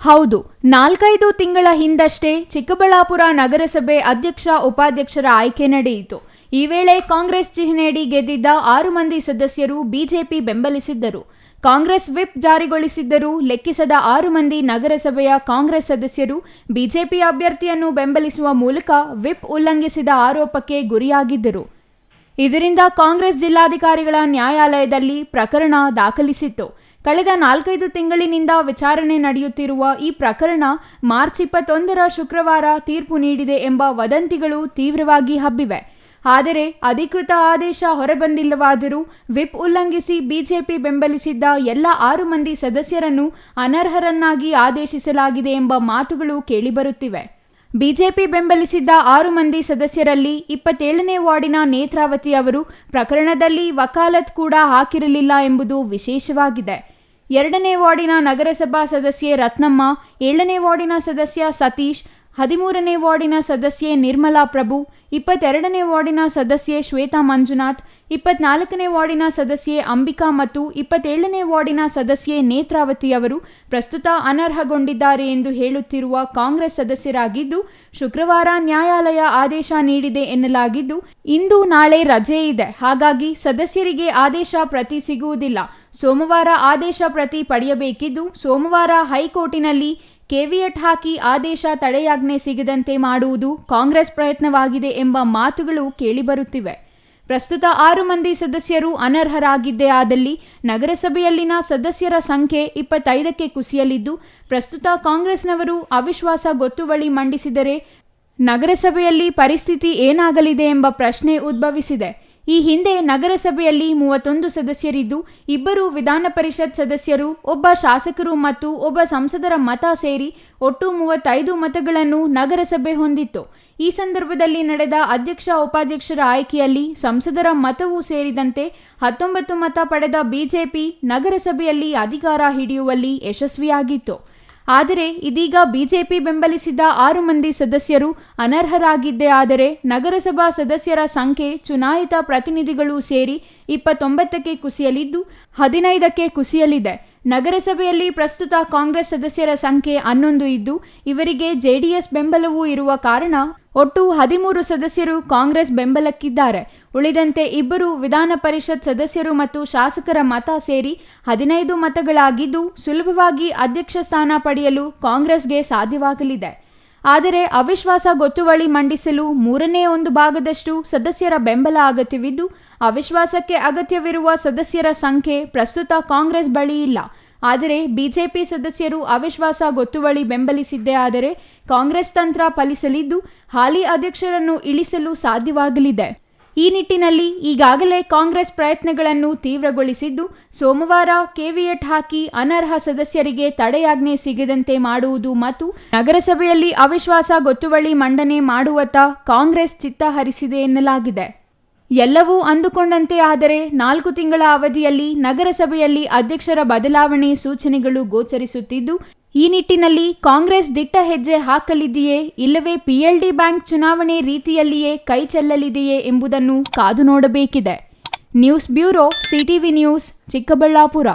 ಹೌದು, 4-5 ತಿಂಗಳ ಹಿಂದಷ್ಟೇ ಚಿಕ್ಕಬಳ್ಳಾಪುರ ನಗರಸಭೆ ಅಧ್ಯಕ್ಷ ಉಪಾಧ್ಯಕ್ಷರ ಆಯ್ಕೆ ನಡೆಯಿತು. ಈ ವೇಳೆ ಕಾಂಗ್ರೆಸ್ ಚಿಹ್ನೆಯಡಿ ಗೆದ್ದಿದ್ದ 6 ಮಂದಿ ಸದಸ್ಯರು ಬಿಜೆಪಿ ಬೆಂಬಲಿಸಿದ್ದರು. ಕಾಂಗ್ರೆಸ್ ವಿಪ್ ಜಾರಿಗೊಳಿಸಿದ್ದರೂ ಲೆಕ್ಕಿಸದ 6 ಮಂದಿ ನಗರಸಭೆಯ ಕಾಂಗ್ರೆಸ್ ಸದಸ್ಯರು ಬಿಜೆಪಿ ಅಭ್ಯರ್ಥಿಯನ್ನು ಬೆಂಬಲಿಸುವ ಮೂಲಕ ವಿಪ್ ಉಲ್ಲಂಘಿಸಿದ ಆರೋಪಕ್ಕೆ ಗುರಿಯಾಗಿದ್ದರು. ಇದರಿಂದ ಕಾಂಗ್ರೆಸ್ ಜಿಲ್ಲಾಧಿಕಾರಿಗಳ ನ್ಯಾಯಾಲಯದಲ್ಲಿ ಪ್ರಕರಣ ದಾಖಲಿಸಿತ್ತು. ಕಳೆದ 4-5 ತಿಂಗಳಿನಿಂದ ವಿಚಾರಣೆ ನಡೆಯುತ್ತಿರುವ ಈ ಪ್ರಕರಣ ಮಾರ್ಚ್ 21ರ ಶುಕ್ರವಾರ ತೀರ್ಪು ನೀಡಿದೆ ಎಂಬ ವದಂತಿಗಳು ತೀವ್ರವಾಗಿ ಹಬ್ಬಿವೆ. ಆದರೆ ಅಧಿಕೃತ ಆದೇಶ ಹೊರಬಂದಿಲ್ಲವಾದರೂ ವಿಪ್ ಉಲ್ಲಂಘಿಸಿ ಬಿಜೆಪಿ ಬೆಂಬಲಿಸಿದ್ದ ಎಲ್ಲ 6 ಮಂದಿ ಸದಸ್ಯರನ್ನು ಅನರ್ಹರನ್ನಾಗಿ ಆದೇಶಿಸಲಾಗಿದೆ ಎಂಬ ಮಾತುಗಳು ಕೇಳಿಬರುತ್ತಿವೆ. ಬಿಜೆಪಿ ಬೆಂಬಲಿಸಿದ್ದ 6 ಮಂದಿ ಸದಸ್ಯರಲ್ಲಿ 27ನೇ ವಾರ್ಡಿನ ನೇತ್ರಾವತಿ ಅವರು ಪ್ರಕರಣದಲ್ಲಿ ವಕಾಲತ್ ಕೂಡ ಹಾಕಿರಲಿಲ್ಲ ಎಂಬುದು ವಿಶೇಷವಾಗಿದೆ. 2ನೇ ವಾರ್ಡಿನ ನಗರಸಭಾ ಸದಸ್ಯೆ ರತ್ನಮ್ಮ, 7ನೇ ವಾರ್ಡಿನ ಸದಸ್ಯ ಸತೀಶ್, 13ನೇ ವಾರ್ಡಿನ ಸದಸ್ಯೆ ನಿರ್ಮಲಾ ಪ್ರಭು, 22ನೇ ವಾರ್ಡಿನ ಸದಸ್ಯೆ ಶ್ವೇತಾ ಮಂಜುನಾಥ್, 24ನೇ ವಾರ್ಡಿನ ಸದಸ್ಯೆ ಅಂಬಿಕಾ ಮತ್ತು 27ನೇ ವಾರ್ಡಿನ ಸದಸ್ಯೆ ನೇತ್ರಾವತಿ ಅವರು ಪ್ರಸ್ತುತ ಅನರ್ಹಗೊಂಡಿದ್ದಾರೆ ಎಂದು ಹೇಳುತ್ತಿರುವ ಕಾಂಗ್ರೆಸ್ ಸದಸ್ಯರಾಗಿದ್ದು, ಶುಕ್ರವಾರ ನ್ಯಾಯಾಲಯ ಆದೇಶ ನೀಡಿದೆ ಎನ್ನಲಾಗಿದ್ದು, ಇಂದು ನಾಳೆ ರಜೆ ಇದೆ. ಹಾಗಾಗಿ ಸದಸ್ಯರಿಗೆ ಆದೇಶ ಪ್ರತಿ ಸಿಗುವುದಿಲ್ಲ. ಸೋಮವಾರ ಆದೇಶ ಪ್ರತಿ ಪಡೆಯಬೇಕಿದ್ದು, ಸೋಮವಾರ ಹೈಕೋರ್ಟಿನಲ್ಲಿ ಕೆವಿಯಟ್ ಹಾಕಿ ಆದೇಶ ತಡೆಯಾಜ್ಞೆ ಸಿಗದಂತೆ ಮಾಡುವುದು ಕಾಂಗ್ರೆಸ್ ಪ್ರಯತ್ನವಾಗಿದೆ ಎಂಬ ಮಾತುಗಳು ಕೇಳಿಬರುತ್ತಿವೆ. ಪ್ರಸ್ತುತ 6 ಮಂದಿ ಸದಸ್ಯರು ಅನರ್ಹರಾಗಿದ್ದೇ ಆದಲ್ಲಿ ನಗರಸಭೆಯಲ್ಲಿನ ಸದಸ್ಯರ ಸಂಖ್ಯೆ 25ಕ್ಕೆ ಕುಸಿಯಲಿದ್ದು, ಪ್ರಸ್ತುತ ಕಾಂಗ್ರೆಸ್ನವರು ಅವಿಶ್ವಾಸ ಗೊತ್ತುವಳಿ ಮಂಡಿಸಿದರೆ ನಗರಸಭೆಯಲ್ಲಿ ಪರಿಸ್ಥಿತಿ ಏನಾಗಲಿದೆ ಎಂಬ ಪ್ರಶ್ನೆ ಉದ್ಭವಿಸಿದೆ. ಈ ಹಿಂದೆ ನಗರಸಭೆಯಲ್ಲಿ 31 ಸದಸ್ಯರಿದ್ದು, 2 ವಿಧಾನ ಪರಿಷತ್ ಸದಸ್ಯರು, 1 ಶಾಸಕರು ಮತ್ತು 1 ಸಂಸದರ ಮತ ಸೇರಿ ಒಟ್ಟು 35 ಮತಗಳನ್ನು ನಗರಸಭೆ ಹೊಂದಿತ್ತು. ಈ ಸಂದರ್ಭದಲ್ಲಿ ನಡೆದ ಅಧ್ಯಕ್ಷ ಉಪಾಧ್ಯಕ್ಷರ ಆಯ್ಕೆಯಲ್ಲಿ ಸಂಸದರ ಮತವೂ ಸೇರಿದಂತೆ 19 ಮತ ಪಡೆದ ಬಿಜೆಪಿ ನಗರಸಭೆಯಲ್ಲಿ ಅಧಿಕಾರ ಹಿಡಿಯುವಲ್ಲಿ ಯಶಸ್ವಿಯಾಗಿತ್ತು. ಆದರೆ ಇದೀಗ ಬಿಜೆಪಿ ಬೆಂಬಲಿಸಿದ 6 ಮಂದಿ ಸದಸ್ಯರು ಅನರ್ಹರಾಗಿದ್ದೇ ಆದರೆ ನಗರಸಭಾ ಸದಸ್ಯರ ಸಂಖ್ಯೆ ಚುನಾಯಿತ ಪ್ರತಿನಿಧಿಗಳು ಸೇರಿ 29ಕ್ಕೆ ಕುಸಿಯಲಿದ್ದು, 15ಕ್ಕೆ ಕುಸಿಯಲಿದೆ. ನಗರಸಭೆಯಲ್ಲಿ ಪ್ರಸ್ತುತ ಕಾಂಗ್ರೆಸ್ ಸದಸ್ಯರ ಸಂಖ್ಯೆ 11 ಇದ್ದು, ಇವರಿಗೆ ಜೆಡಿಎಸ್ ಬೆಂಬಲವೂ ಇರುವ ಕಾರಣ ಒಟ್ಟು 13 ಸದಸ್ಯರು ಕಾಂಗ್ರೆಸ್ ಬೆಂಬಲಕ್ಕಿದ್ದಾರೆ. ಉಳಿದಂತೆ 2 ವಿಧಾನ ಪರಿಷತ್ ಸದಸ್ಯರು ಮತ್ತು ಶಾಸಕರ ಮತ ಸೇರಿ 15 ಮತಗಳಾಗಿದ್ದು, ಸುಲಭವಾಗಿ ಅಧ್ಯಕ್ಷ ಸ್ಥಾನ ಪಡೆಯಲು ಕಾಂಗ್ರೆಸ್ಗೆ ಸಾಧ್ಯವಾಗಲಿದೆ. ಆದರೆ ಅವಿಶ್ವಾಸ ಗೊತ್ತುವಳಿ ಮಂಡಿಸಲು 1/3 ಭಾಗದಷ್ಟು ಸದಸ್ಯರ ಬೆಂಬಲ ಅಗತ್ಯವಿದ್ದು, ಅವಿಶ್ವಾಸಕ್ಕೆ ಅಗತ್ಯವಿರುವ ಸದಸ್ಯರ ಸಂಖ್ಯೆ ಪ್ರಸ್ತುತ ಕಾಂಗ್ರೆಸ್ ಬಳಿ ಇಲ್ಲ. ಆದರೆ ಬಿಜೆಪಿ ಸದಸ್ಯರು ಅವಿಶ್ವಾಸ ಗೊತ್ತುವಳಿ ಬೆಂಬಲಿಸಿದ್ದೇ ಆದರೆ ಕಾಂಗ್ರೆಸ್ ತಂತ್ರ ಫಲಿಸಲಿದ್ದು, ಹಾಲಿ ಅಧ್ಯಕ್ಷರನ್ನು ಇಳಿಸಲು ಸಾಧ್ಯವಾಗಲಿದೆ. ಈ ನಿಟ್ಟಿನಲ್ಲಿ ಈಗಾಗಲೇ ಕಾಂಗ್ರೆಸ್ ಪ್ರಯತ್ನಗಳನ್ನು ತೀವ್ರಗೊಳಿಸಿದ್ದು, ಸೋಮವಾರ ಕೆವಿಯಟ್ ಹಾಕಿ ಅನರ್ಹ ಸದಸ್ಯರಿಗೆ ತಡೆಯಾಜ್ಞೆ ಸಿಗದಂತೆ ಮಾಡುವುದು ಮತ್ತು ನಗರಸಭೆಯಲ್ಲಿ ಅವಿಶ್ವಾಸ ಗೊತ್ತುವಳಿ ಮಂಡನೆ ಮಾಡುವತ್ತ ಕಾಂಗ್ರೆಸ್ ಚಿತ್ತ ಹರಿಸಿದೆ ಎನ್ನಲಾಗಿದೆ. ಎಲ್ಲವೂ ಅಂದುಕೊಂಡಂತೆ ಆದರೆ 4 ತಿಂಗಳ ಅವಧಿಯಲ್ಲಿ ನಗರಸಭೆಯಲ್ಲಿ ಅಧ್ಯಕ್ಷರ ಬದಲಾವಣೆ ಸೂಚನೆಗಳು ಗೋಚರಿಸುತ್ತಿದ್ದು, ಈ ನಿಟ್ಟಿನಲ್ಲಿ ಕಾಂಗ್ರೆಸ್ ದಿಟ್ಟ ಹೆಜ್ಜೆ ಹಾಕಲಿದೆಯೇ ಇಲ್ಲವೇ ಪಿಎಲ್ಡಿ ಬ್ಯಾಂಕ್ ಚುನಾವಣೆ ರೀತಿಯಲ್ಲಿಯೇ ಕೈ ಚೆಲ್ಲಲಿದೆಯೇ ಎಂಬುದನ್ನು ಕಾದು ನೋಡಬೇಕಿದೆ. News bureau, CTV news, Chikkaballapur.